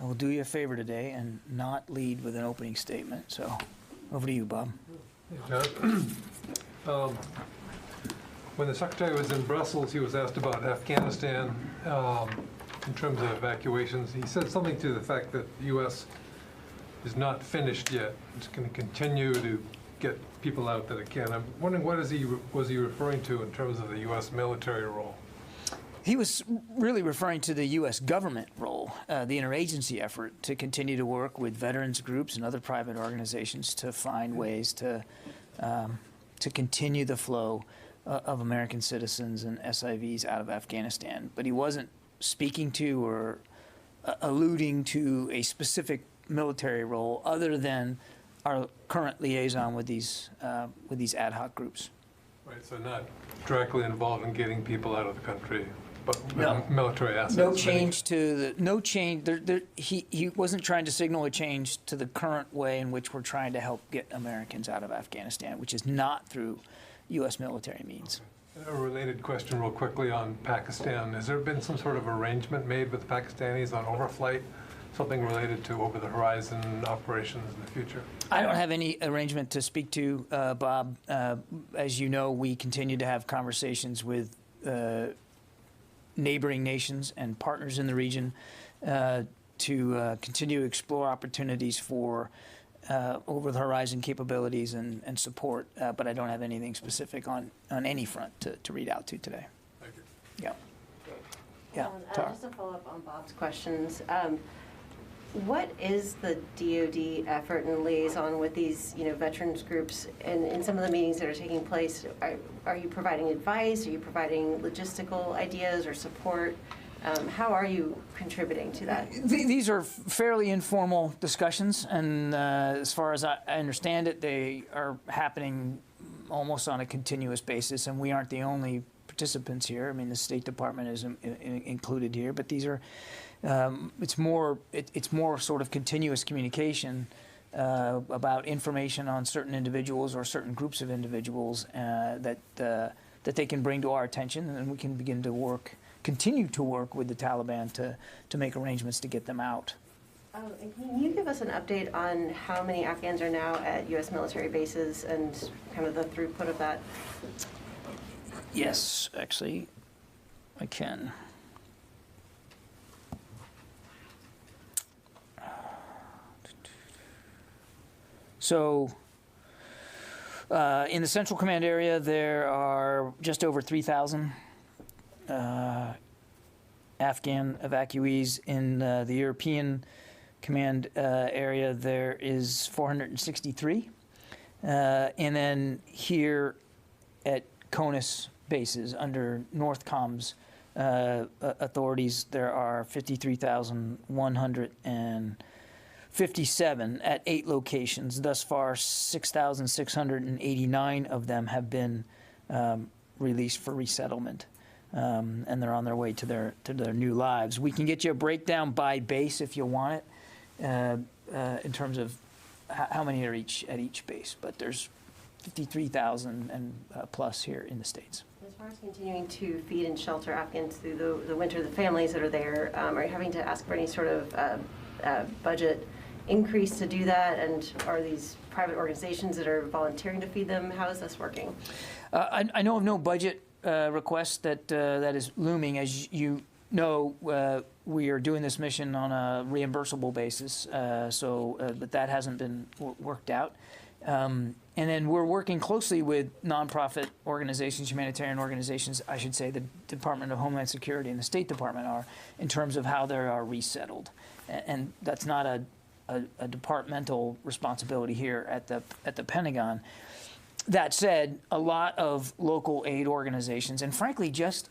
I will do you a favor today and not lead with an opening statement. So, over to you, Bob. Hey, John. When the Secretary was in Brussels, he was asked about Afghanistan in terms of evacuations. He said something to the fact that the U.S. is not finished yet. It's going to continue to get people out that it can. I'm wondering what was he referring to in terms of the U.S. military role? He was really referring to the U.S. government role, the interagency effort to continue to work with veterans groups and other private organizations to find ways to continue the flow of American citizens and SIVs out of Afghanistan. But he wasn't speaking to or alluding to a specific military role other than our current liaison with these ad hoc groups. Right, so not directly involved in getting people out of the country, but No. military assets. No change to the, no change, he wasn't trying to signal a change to the current way in which we're trying to help get Americans out of Afghanistan, which is not through U.S. military means. Okay. A related question real quickly on Pakistan. Has there been some sort of arrangement made with the Pakistanis on overflight, something related to over-the-horizon operations in the future? I don't have any arrangement to speak to, Bob. As you know, we continue to have conversations with neighboring nations and partners in the region to continue to explore opportunities for over-the-horizon capabilities and support, but I don't have anything specific on any front to read out to today. Thank you. Yeah. Yeah. Just to follow up on Bob's questions, what is the DoD effort and liaison with these, veterans groups? And in some of the meetings that are taking place, are you providing advice? Are you providing logistical ideas or support? How are you contributing to that? These are fairly informal discussions, and as far as I understand it, they are happening almost on a continuous basis, and we aren't the only participants here. I mean, the State Department is included here, but these are, it's more sort of continuous communication about information on certain individuals or certain groups of individuals that they can bring to our attention, and we can begin to continue to work with the Taliban to make arrangements to get them out. And can you give us an update on how many Afghans are now at U.S. military bases and kind of the throughput of that? Yes, actually, I can. So, in the Central Command area, there are just over 3,000 Afghan evacuees. In the European Command area, there is 463. And then here at CONUS bases under NORTHCOM's authorities, there are 53,157 at 8 locations. Thus far, 6,689 of them have been released for resettlement, and they're on their way to their new lives. We can get you a breakdown by base if you want it, in terms of how many are at each base. But there's 53,000 and plus here in the States. As far as continuing to feed and shelter Afghans through the winter, the families that are there, are you having to ask for any sort of budget increase to do that? And are these private organizations that are volunteering to feed them? How is this working? I know of no budget request that is looming. As you know, we are doing this mission on a reimbursable basis, but that hasn't been worked out. And then we're working closely with nonprofit organizations, humanitarian organizations, I should say, the Department of Homeland Security and the State Department are, in terms of how they are resettled. And that's not a departmental responsibility here at the Pentagon. That said, a lot of local aid organizations, and frankly, just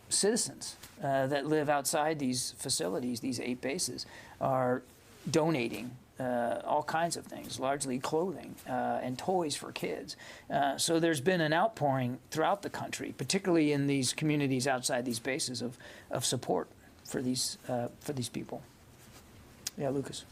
citizens that live outside these facilities, these 8 bases, are donating all kinds of things, largely clothing and toys for kids. So there's been an outpouring throughout the country, particularly in these communities outside these bases, of support for these people. Yeah, Lucas.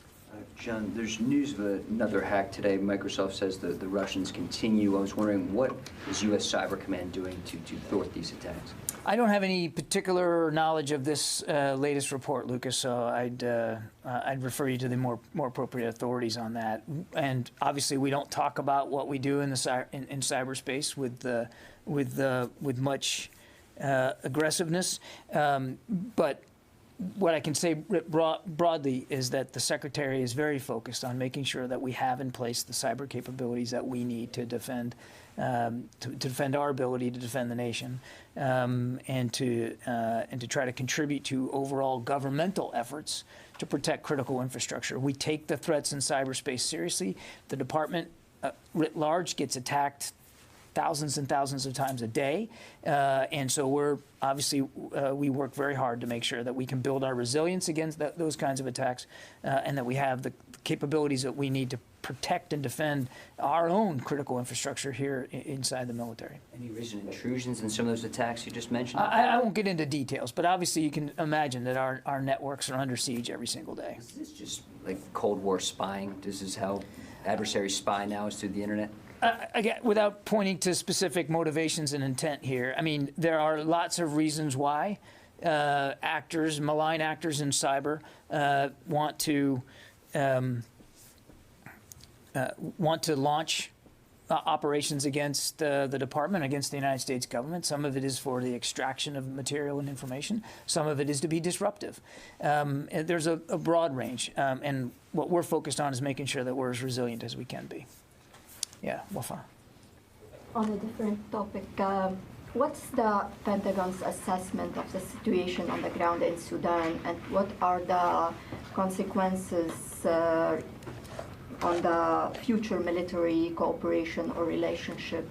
John, there's news of another hack today. Microsoft says the Russians continue. I was wondering, what is U.S. Cyber Command doing to thwart these attacks? I don't have any particular knowledge of this latest report, Lucas, so I'd refer you to the more appropriate authorities on that. And obviously, we don't talk about what we do in the in cyberspace with much aggressiveness. But what I can say broadly is that the Secretary is very focused on making sure that we have in place the cyber capabilities that we need to defend our ability to defend the nation, and to try to contribute to overall governmental efforts to protect critical infrastructure. We take the threats in cyberspace seriously. The department writ large gets attacked thousands and thousands of times a day, and so we work very hard to make sure that we can build our resilience against those kinds of attacks, and that we have the capabilities that we need to protect and defend our own critical infrastructure here inside the military. Any recent intrusions in some of those attacks you just mentioned? I won't get into details, but obviously you can imagine that our networks are under siege every single day. Is this just like Cold War spying? This is how adversaries spy now, is through the internet? Again, without pointing to specific motivations and intent here, I mean, there are lots of reasons why malign actors in cyber want to launch operations against the department, against the United States government. Some of it is for the extraction of material and information. Some of it is to be disruptive. There's a broad range, and what we're focused on is making sure that we're as resilient as we can be. Yeah, Wafa. On a different topic, what's the Pentagon's assessment of the situation on the ground in Sudan, and what are the consequences on the future military cooperation or relationship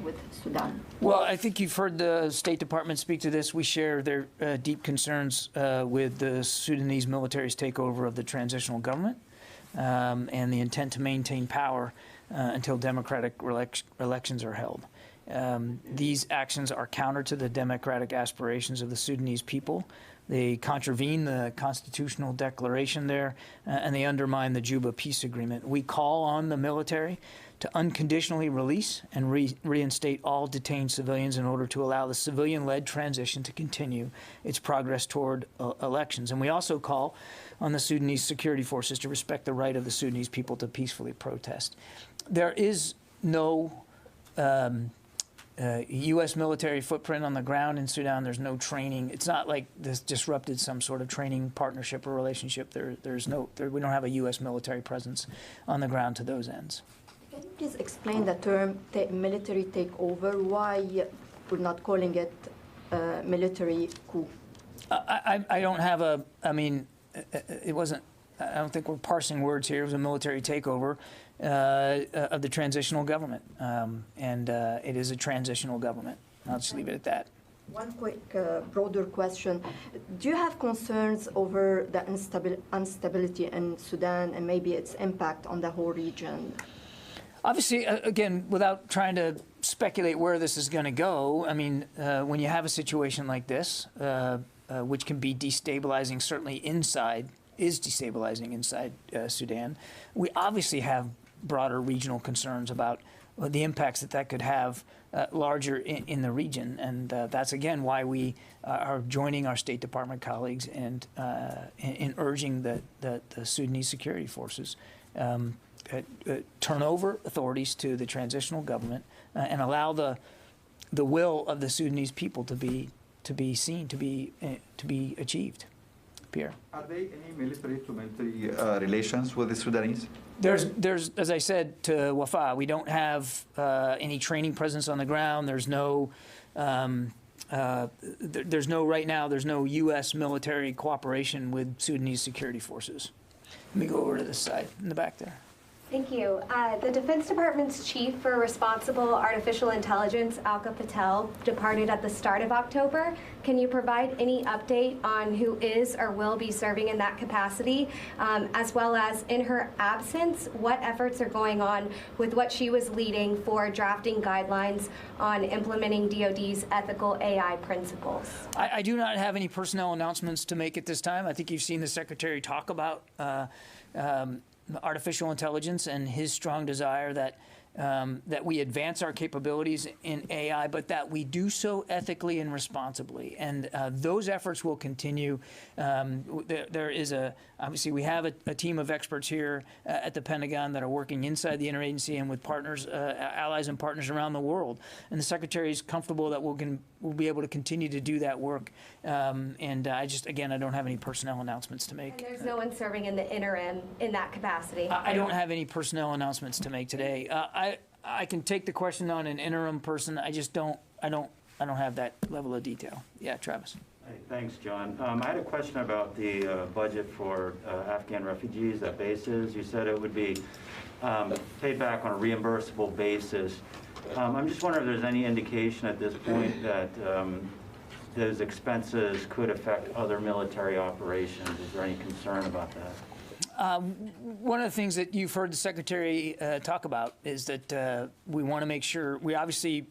with Sudan? Well, I think you've heard the State Department speak to this. We share their deep concerns with the Sudanese military's takeover of the transitional government and the intent to maintain power until democratic elections are held. These actions are counter to the democratic aspirations of the Sudanese people. They contravene the constitutional declaration there, and they undermine the Juba peace agreement. We call on the military to unconditionally release and reinstate all detained civilians in order to allow the civilian-led transition to continue its progress toward elections. And we also call on the Sudanese security forces to respect the right of the Sudanese people to peacefully protest. There is no U.S. military footprint on the ground in Sudan. There's no training. It's not like this disrupted some sort of training partnership or relationship. We don't have a U.S. military presence on the ground to those ends. Can you please explain the term military takeover? Why we're not calling it military coup? I don't have a. I mean, it wasn't. I don't think we're parsing words here. It was a military takeover of the transitional government, and it is a transitional government. I'll just leave it at that. One quick, broader question. Do you have concerns over the instability in Sudan and maybe its impact on the whole region? Obviously, again, without trying to speculate where this is going to go, I mean, when you have a situation like this, which can be destabilizing, certainly is destabilizing inside Sudan, we obviously have broader regional concerns about the impacts that could have larger in the region. And that's, again, why we are joining our State Department colleagues and in urging the Sudanese security forces turn over authorities to the transitional government and allow the will of the Sudanese people to be seen, to be achieved. Pierre. Are there any military to military relations with the Sudanese? There's, as I said to Wafa, we don't have any training presence on the ground. There's no right now. There's no U.S. military cooperation with Sudanese security forces. Let me go over to this side in the back there. Thank you. The Defense Department's Chief for Responsible Artificial Intelligence, Alka Patel, departed at the start of October. Can you provide any update on who is or will be serving in that capacity, as well as, in her absence, what efforts are going on with what she was leading for drafting guidelines on implementing DoD's ethical AI principles? I do not have any personnel announcements to make at this time. I think you've seen the Secretary talk about artificial intelligence and his strong desire that that we advance our capabilities in AI, but that we do so ethically and responsibly. And those efforts will continue. There is obviously we have a team of experts here at the Pentagon that are working inside the interagency and with partners, allies and partners around the world. And the Secretary is comfortable that we'll be able to continue to do that work. And I don't have any personnel announcements to make. And there's no one serving in the interim in that capacity? I don't have any personnel announcements to make today. I can take the question on an interim person. I don't have that level of detail. Yeah, Travis. Hey, thanks, John. I had a question about the budget for Afghan refugees at bases. You said it would be paid back on a reimbursable basis. I'm just wondering if there's any indication at this point that those expenses could affect other military operations. Is there any concern about that? One of the things that you've heard the Secretary talk about is that we want to make sure we obviously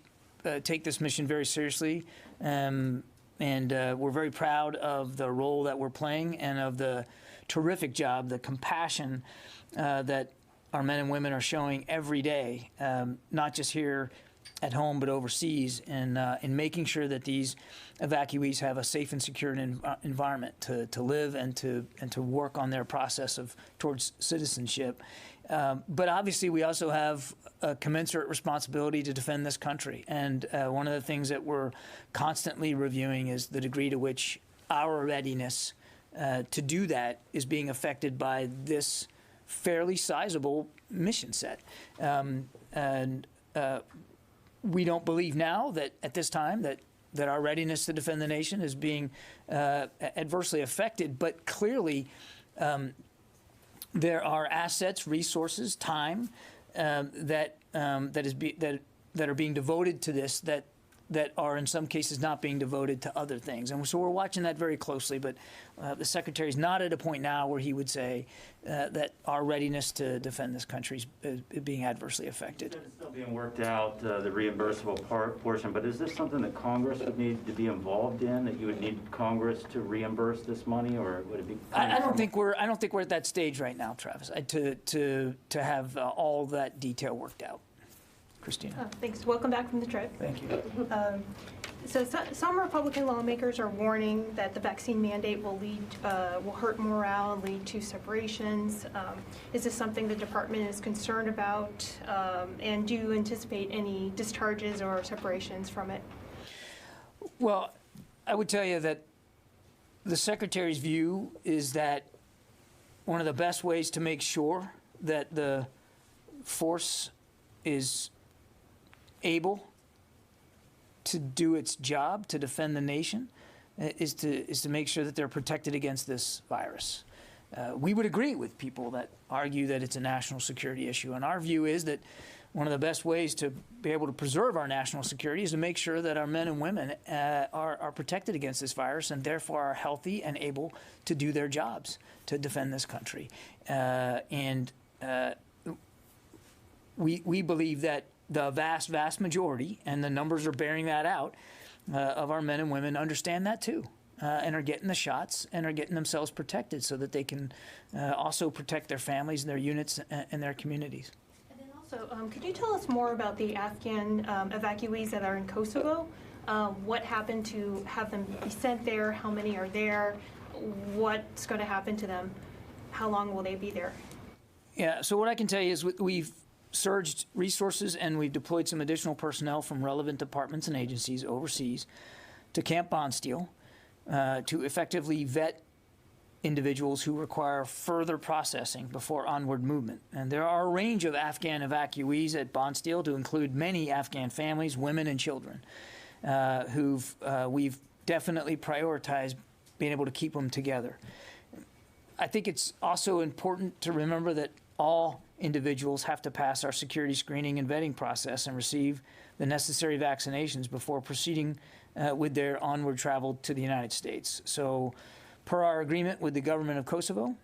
take this mission very seriously, and we're very proud of the role that we're playing and of the terrific job, the compassion that our men and women are showing every day, not just here at home but overseas, in making sure that these evacuees have a safe and secure environment to live and to work on their process towards citizenship. But obviously we also have a commensurate responsibility to defend this country. And one of the things that we're constantly reviewing is the degree to which our readiness to do that is being affected by this fairly sizable mission set. We don't believe now that at this time that our readiness to defend the nation is being adversely affected, but clearly there are assets, resources, time that are being devoted to this that are in some cases not being devoted to other things. And so we're watching that very closely, but the Secretary's not at a point now where he would say that our readiness to defend this country is being adversely affected. It's still being worked out, the reimbursable portion, but is this something that Congress would need to be involved in, that you would need Congress to reimburse this money, or would it be? I don't think we're at that stage right now, Travis, to have all that detail worked out. Christina. Oh, thanks. Welcome back from the trip. Thank you. So some Republican lawmakers are warning that the vaccine mandate will hurt morale and lead to separations. Is this something the department is concerned about? And do you anticipate any discharges or separations from it? Well, I would tell you that the Secretary's view is that one of the best ways to make sure that the force is able to do its job to defend the nation is to make sure that they're protected against this virus. We would agree with people that argue that it's a national security issue, and our view is that one of the best ways to be able to preserve our national security is to make sure that our men and women are protected against this virus and therefore are healthy and able to do their jobs to defend this country. We believe that the vast majority, and the numbers are bearing that out, of our men and women understand that too, and are getting the shots and are getting themselves protected so that they can also protect their families and their units and their communities. And then also, could you tell us more about the Afghan evacuees that are in Kosovo? What happened to have them be sent there? How many are there? What's going to happen to them? How long will they be there? Yeah, so what I can tell you is we've surged resources and we've deployed some additional personnel from relevant departments and agencies overseas to Camp Bondsteel to effectively vet individuals who require further processing before onward movement. And there are a range of Afghan evacuees at Bondsteel, to include many Afghan families, women and children, we've definitely prioritized being able to keep them together. I think it's also important to remember that all individuals have to pass our security screening and vetting process and receive the necessary vaccinations before proceeding with their onward travel to the United States. So, per our agreement with the government of Kosovo,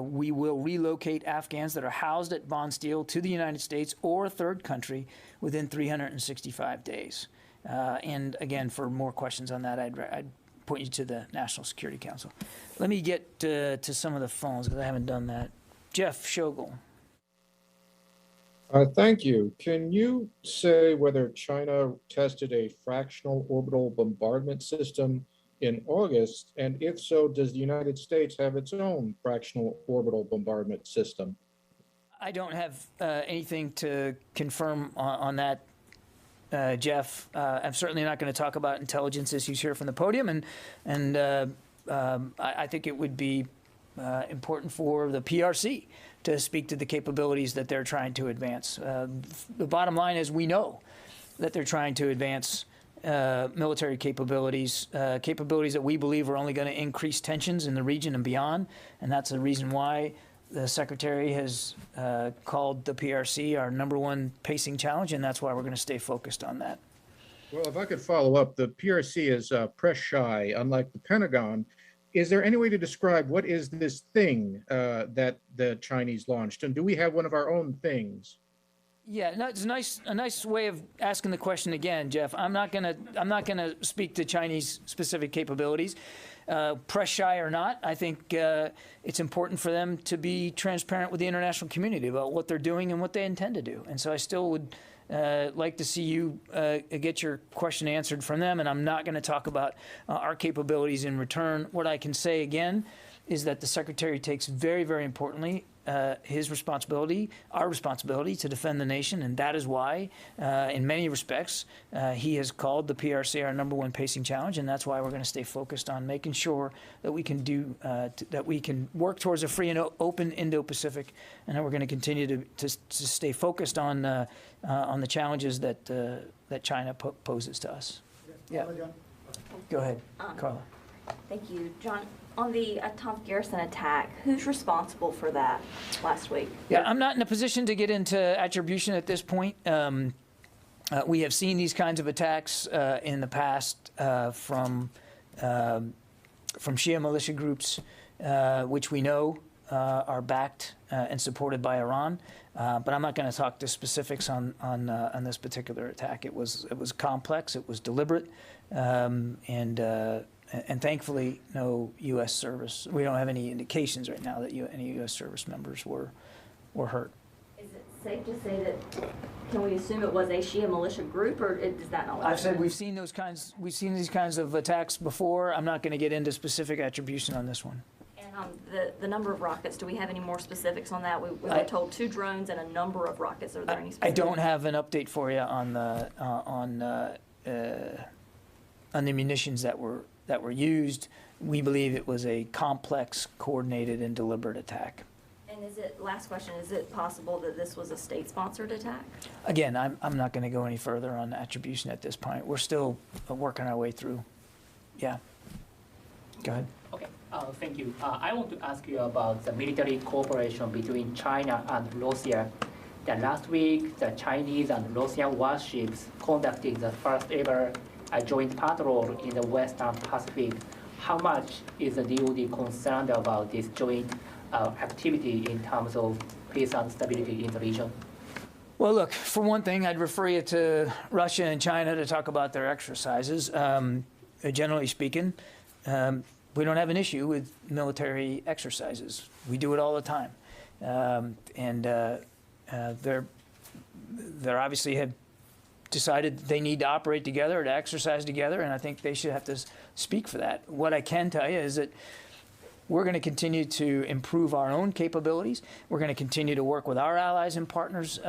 we will relocate Afghans that are housed at Bondsteel to the United States or a third country within 365 days. And again, for more questions on that, I'd point you to the National Security Council. Let me get to some of the phones because I haven't done that. Jeff Shogel. Thank you. Can you say whether China tested a fractional orbital bombardment system in August? And if so, does the United States have its own fractional orbital bombardment system? I don't have anything to confirm on that, Jeff. I'm certainly not going to talk about intelligence issues here from the podium, and I think it would be important for the PRC to speak to the capabilities that they're trying to advance. The bottom line is we know that they're trying to advance military capabilities, capabilities that we believe are only going to increase tensions in the region and beyond, and that's the reason why the Secretary has called the PRC our #1 pacing challenge, and that's why we're going to stay focused on that. Well, if I could follow up, the PRC is press shy, unlike the Pentagon. Is there any way to describe what is this thing that the Chinese launched? And do we have one of our own things? Yeah, no, it's a nice way of asking the question again, Jeff. I'm not gonna speak to Chinese specific capabilities, press shy or not. I think it's important for them to be transparent with the international community about what they're doing and what they intend to do. And so I still would like to see you get your question answered from them, and I'm not going to talk about our capabilities in return. What I can say again is that the Secretary takes very, very importantly his responsibility, our responsibility to defend the nation, and that is why, in many respects, he has called the PRC our #1 pacing challenge, and that's why we're going to stay focused on making sure that we can do that we can work towards a free and open Indo-Pacific, and that we're going to continue to stay focused on the challenges that China poses to us. Yeah. Go ahead, Carla. Thank you, John. On the Tom Garrison attack, who's responsible for that last week? Yeah, I'm not in a position to get into attribution at this point. We have seen these kinds of attacks in the past from Shia militia groups, which we know are backed and supported by Iran. But I'm not going to talk to specifics on this particular attack. It was complex. It was deliberate, and thankfully, no U.S. service. We don't have any indications right now that any U.S. service members were hurt. Is it safe to say that? Can we assume it was a Shia militia group, or does that not? I've said we've seen these kinds of attacks before. I'm not going to get into specific attribution on this one. And the number of rockets. Do we have any more specifics on that? We were told 2 drones and a number of rockets. Are there any specifics? I don't have an update for you on the munitions that were used. We believe it was a complex, coordinated, and deliberate attack. And last question, is it possible that this was a state-sponsored attack? Again, I'm not going to go any further on attribution at this point. We're still working our way through. Yeah. Go ahead. Okay, thank you. I want to ask you about the military cooperation between China and Russia. That last week, the Chinese and Russian warships conducted the first ever joint patrol in the Western Pacific. How much is the DoD concerned about this joint activity in terms of peace and stability in the region? Well, look, for one thing, I'd refer you to Russia and China to talk about their exercises. Generally speaking, we don't have an issue with military exercises. We do it all the time. They're obviously have decided they need to operate together or to exercise together, and I think they should have to speak for that. What I can tell you is that we're going to continue to improve our own capabilities. We're going to continue to work with our allies and partners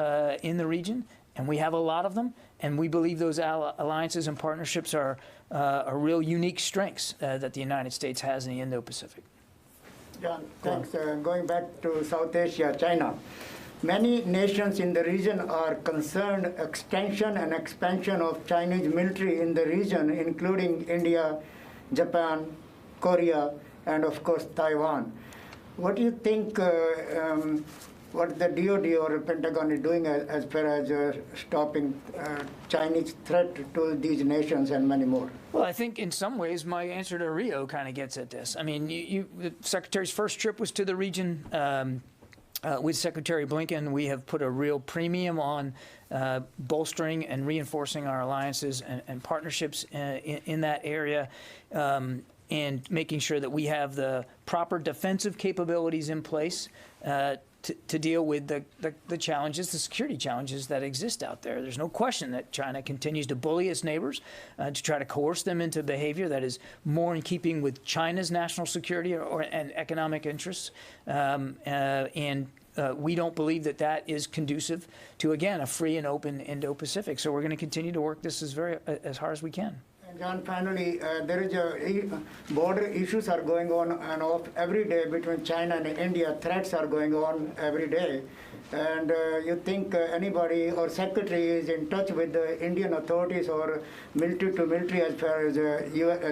in the region, and we have a lot of them, and we believe those alliances and partnerships are real unique strengths that the United States has in the Indo-Pacific. John, thanks. Going back to South Asia, China. Many nations in the region are concerned extension and expansion of Chinese military in the region, including India, Japan, Korea, and of course Taiwan. What do you think what the DoD or Pentagon is doing as far as stopping Chinese threat to these nations and many more? Well, I think in some ways my answer to Rio kind of gets at this. I mean, the Secretary's first trip was to the region. With Secretary Blinken, we have put a real premium on bolstering and reinforcing our alliances and partnerships in that area, and making sure that we have the proper defensive capabilities in place to deal with the challenges, the security challenges that exist out there. There's no question that China continues to bully its neighbors, to try to coerce them into behavior that is more in keeping with China's national security and economic interests. We don't believe that that is conducive to, again, a free and open Indo-Pacific. So we're going to continue to work this as hard as we can. John, finally, there is border issues are going on and off every day between China and India. Threats are going on every day. And you think anybody or secretary is in touch with the Indian authorities or military to military as far as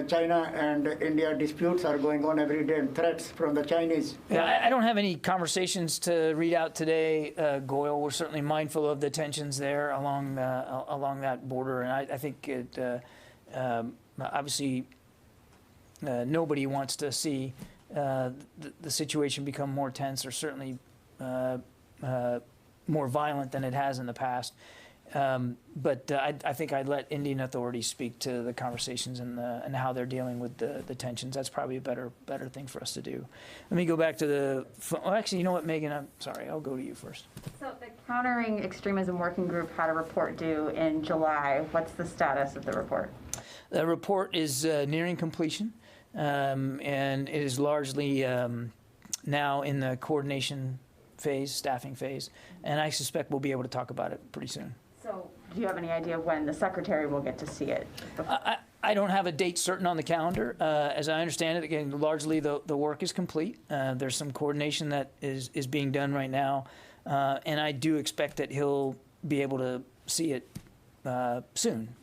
China and India disputes are going on every day and threats from the Chinese? Yeah, I don't have any conversations to read out today, Goyle. We're certainly mindful of the tensions there along that border, and I think obviously nobody wants to see the situation become more tense or certainly more violent than it has in the past. But I think I'd let Indian authorities speak to the conversations and how they're dealing with the tensions. That's probably a better thing for us to do. Let me go back to actually, you know what, Megan, I'm sorry, I'll go to you first. So the Countering Extremism Working Group had a report due in July. What's the status of the report? The report is nearing completion, and it is largely now in the coordination phase, staffing phase, and I suspect we'll be able to talk about it pretty soon. So do you have any idea when the secretary will get to see it? I don't have a date certain on the calendar. As I understand it, again, largely the work is complete. There's some coordination that is being done right now, and I do expect that he'll be able to see it soon,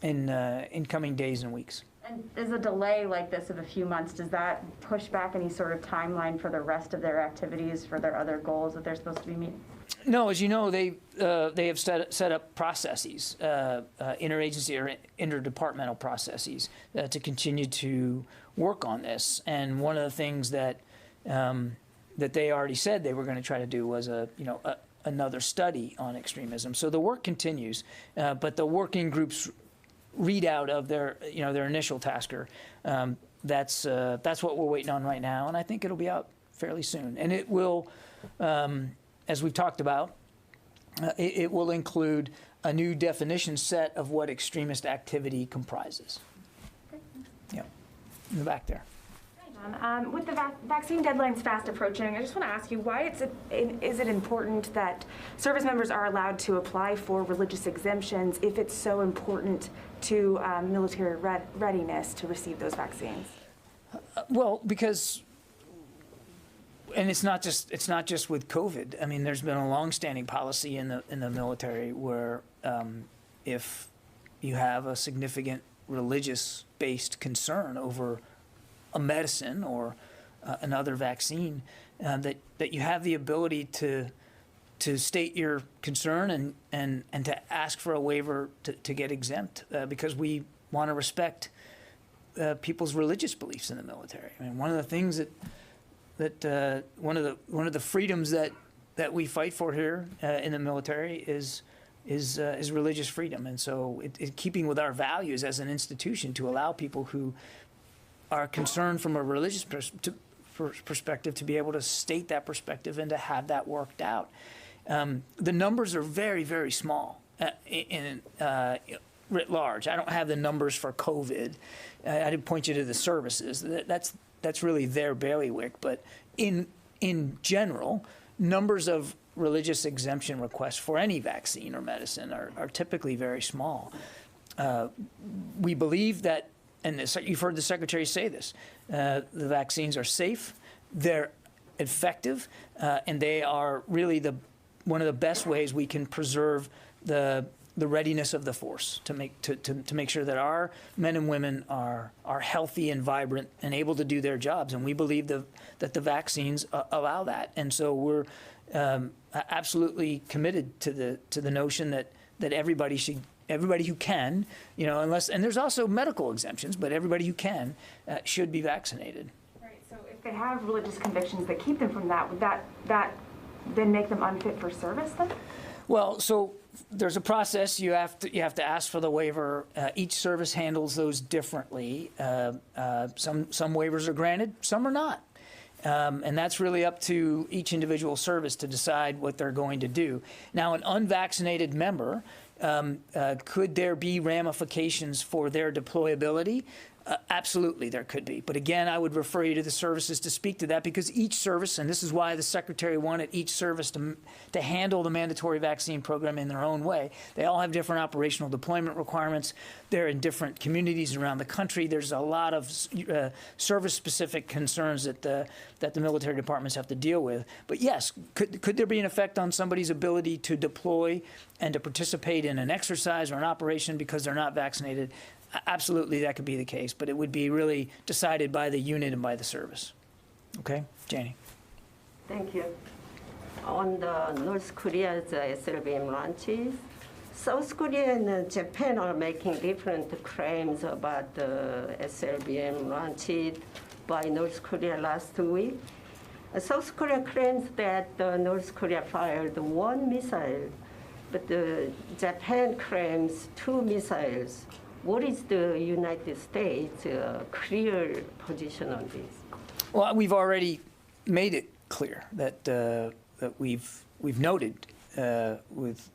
in coming days and weeks. And is a delay like this of a few months, does that push back any sort of timeline for the rest of their activities, for their other goals that they're supposed to be meeting? No, as you know, they have set up processes, interagency or interdepartmental processes to continue to work on this. And one of the things that they already said they were going to try to do was another study on extremism. So the work continues, but the working groups readout of their initial tasker, that's what we're waiting on right now, and I think it'll be out fairly soon. And it will, as we've talked about, it will include a new definition set of what extremist activity comprises. Yeah, in the back there. With the vaccine deadlines fast approaching, I just want to ask you why is it important that service members are allowed to apply for religious exemptions if it's so important to military readiness to receive those vaccines? Well, because, and it's not just with COVID. I mean, there's been a long-standing policy in the military where if you have a significant religious-based concern over a medicine or another vaccine, that you have the ability to state your concern and to ask for a waiver to get exempt, because we want to respect people's religious beliefs in the military. I mean, one of the things that one of the freedoms that we fight for here in the military is religious freedom, and so it keeping with our values as an institution to allow people who are concerned from a religious perspective to be able to state that perspective and to have that worked out. The numbers are very, very small writ large. I don't have the numbers for COVID. I did point you to the services. That's really their bailiwick. But in general, numbers of religious exemption requests for any vaccine or medicine are typically very small. We believe that, and you've heard the Secretary say this, the vaccines are safe, they're effective, and they are really one of the best ways we can preserve the readiness of the force to make sure that our men and women are healthy and vibrant and able to do their jobs. And we believe that the vaccines allow that. And so we're absolutely committed to the notion that everybody who can, and there's also medical exemptions, but everybody who can should be vaccinated. Right. So if they have religious convictions that keep them from that, would that then make them unfit for service then? Well, so there's a process. You have to ask for the waiver. Each service handles those differently. Some waivers are granted, some are not. And that's really up to each individual service to decide what they're going to do. Now, an unvaccinated member, could there be ramifications for their deployability? Absolutely, there could be. But again, I would refer you to the services to speak to that, because each service, and this is why the Secretary wanted each service to handle the mandatory vaccine program in their own way. They all have different operational deployment requirements. They're in different communities around the country. There's a lot of service-specific concerns that the military departments have to deal with. But yes, could there be an effect on somebody's ability to deploy and to participate in an exercise or an operation because they're not vaccinated? Absolutely, that could be the case, but it would be really decided by the unit and by the service. Okay, Janie. Thank you. On the North Korea's SLBM launches, South Korea and Japan are making different claims about the SLBM launches by North Korea last week. South Korea claims that North Korea fired one missile, but Japan claims 2 missiles. What is the United States' clear position on this? Well, we've already made it clear that that we've noted with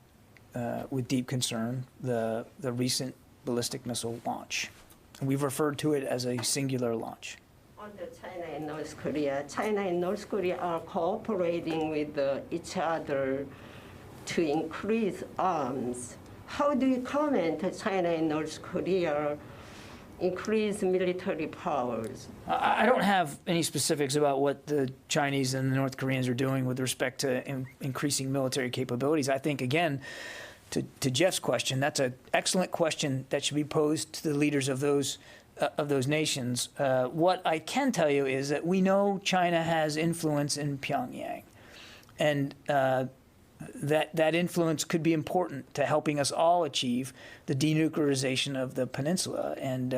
deep concern the recent ballistic missile launch, and we've referred to it as a singular launch. On the China and North Korea are cooperating with each other to increase arms. How do you comment China and North Korea increase military powers? I don't have any specifics about what the Chinese and the North Koreans are doing with respect to increasing military capabilities. I think, again, to Jeff's question, that's an excellent question that should be posed to the leaders of those nations. What I can tell you is that we know China has influence in Pyongyang, and that influence could be important to helping us all achieve the denuclearization of the peninsula, and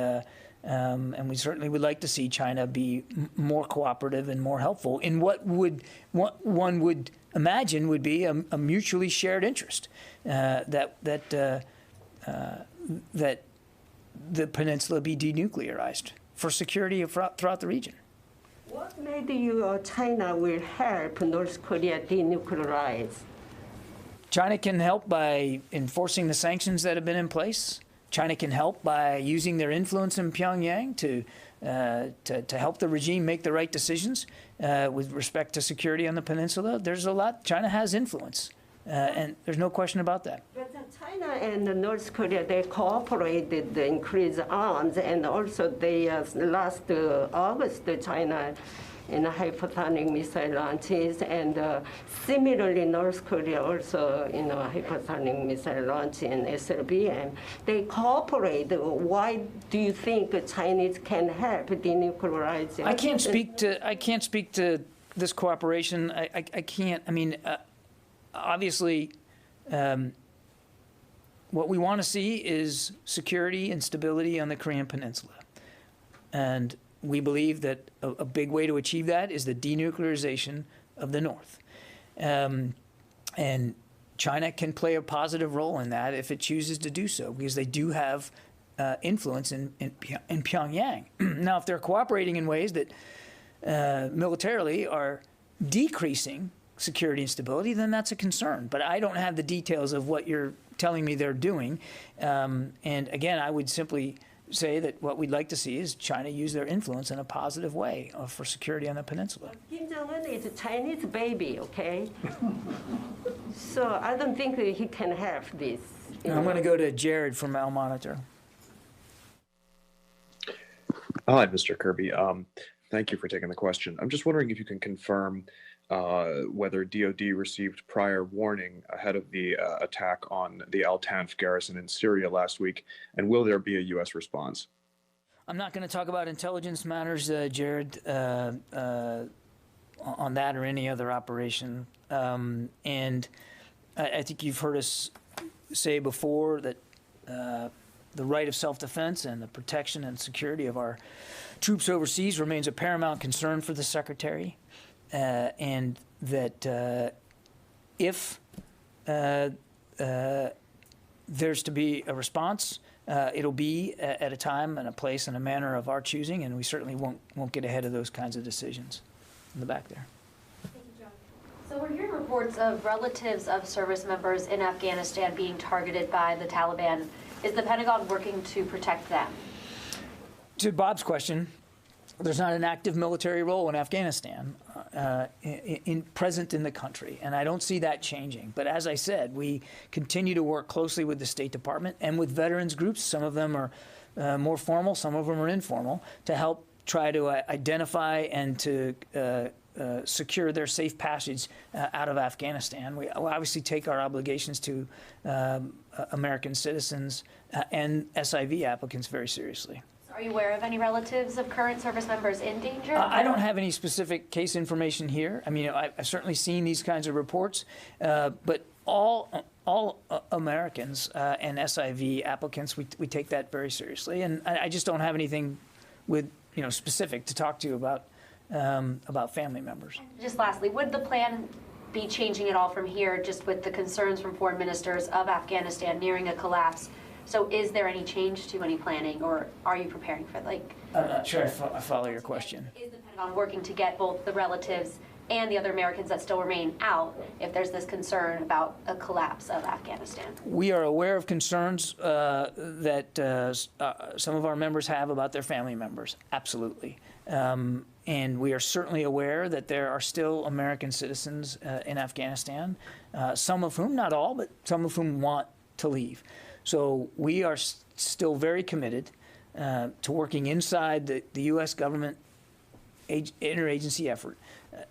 we certainly would like to see China be more cooperative and more helpful in what one would imagine would be a mutually shared interest, that the peninsula be denuclearized for security throughout the region. What made you China will help North Korea denuclearize? China can help by enforcing the sanctions that have been in place. China can help by using their influence in Pyongyang to help the regime make the right decisions with respect to security on the peninsula. There's a lot. China has influence, and there's no question about that. But China and North Korea, they cooperated to increase arms, and also they last August, China in hypersonic missile launches, and similarly North Korea also hypersonic missile launch in SLBM. They cooperate. Why do you think the Chinese can help denuclearize? I can't speak to this cooperation. I can't. I mean, obviously, what we want to see is security and stability on the Korean Peninsula, and we believe that a big way to achieve that is the denuclearization of the North. And China can play a positive role in that if it chooses to do so, because they do have influence in Pyongyang. Now, if they're cooperating in ways that militarily are decreasing security and stability, then that's a concern. But I don't have the details of what you're telling me they're doing. And again, I would simply say that what we'd like to see is China use their influence in a positive way for security on the peninsula. Kim Jong-un is a Chinese baby, okay? So I don't think that he can have this. I'm going to go to Jared from Al Monitor. Hi, Mr. Kirby. Thank you for taking the question. I'm just wondering if you can confirm whether DoD received prior warning ahead of the attack on the Al-Tanf garrison in Syria last week, and will there be a U.S. response? I'm not going to talk about intelligence matters, Jared, on that or any other operation. And I think you've heard us say before that the right of self-defense and the protection and security of our troops overseas remains a paramount concern for the Secretary. And that if there's to be a response, it'll be at a time and a place and a manner of our choosing, and we certainly won't get ahead of those kinds of decisions. in the back there. So we're hearing reports of relatives of service members in Afghanistan being targeted by the Taliban. Is the Pentagon working to protect them? To Bob's question, there's not an active military role in Afghanistan present in the country, and I don't see that changing. But as I said, we continue to work closely with the State Department and with veterans groups. Some of them are more formal, some of them are informal, to help try to identify and to secure their safe passage out of Afghanistan. We obviously take our obligations to American citizens and SIV applicants very seriously. Are you aware of any relatives of current service members in danger? I don't have any specific case information here. I mean, I've certainly seen these kinds of reports, but all Americans and SIV applicants, we take that very seriously, and I just don't have anything with specific to talk to you about family members. Just lastly, would the plan be changing at all from here, just with the concerns from foreign ministers of Afghanistan nearing a collapse? So is there any change to any planning, or are you preparing for, like... I'm not sure I follow your question. Is the Pentagon working to get both the relatives and the other Americans that still remain out if there's this concern about a collapse of Afghanistan? We are aware of concerns that some of our members have about their family members, absolutely. And we are certainly aware that there are still American citizens in Afghanistan, some of whom, not all, but some of whom want to leave. So we are still very committed to working inside the U.S. government interagency effort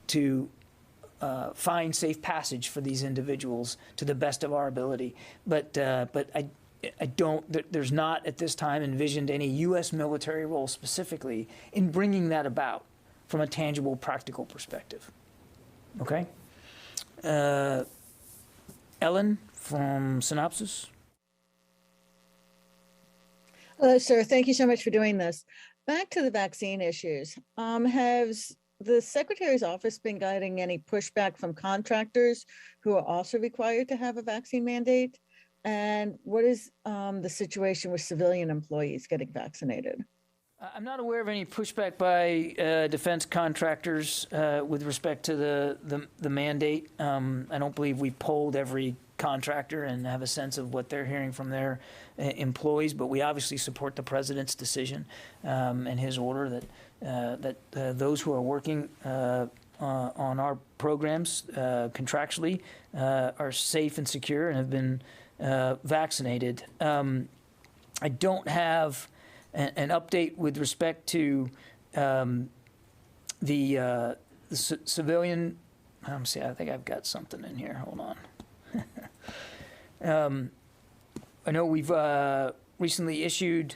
to find safe passage for these individuals to the best of our ability. But I don't, there's not at this time envisioned any U.S. military role specifically in bringing that about from a tangible, practical perspective. Okay? Ellen from Synopsis. Hello, sir. Thank you so much for doing this. Back to the vaccine issues. Has the Secretary's office been guiding any pushback from contractors who are also required to have a vaccine mandate? And what is the situation with civilian employees getting vaccinated? I'm not aware of any pushback by defense contractors with respect to the mandate. I don't believe we polled every contractor and have a sense of what they're hearing from their employees, but we obviously support the president's decision and his order that those who are working on our programs contractually are safe and secure and have been vaccinated. I don't have an update with respect to the civilian. Let me see. I think I've got something in here. Hold on. I know we've recently issued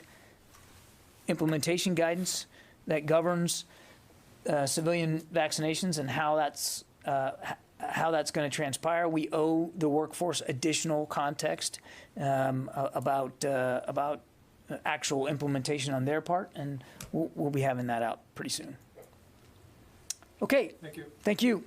implementation guidance that governs civilian vaccinations and how that's going to transpire. We owe the workforce additional context about actual implementation on their part, and we'll be having that out pretty soon. Okay. Thank you. Thank you.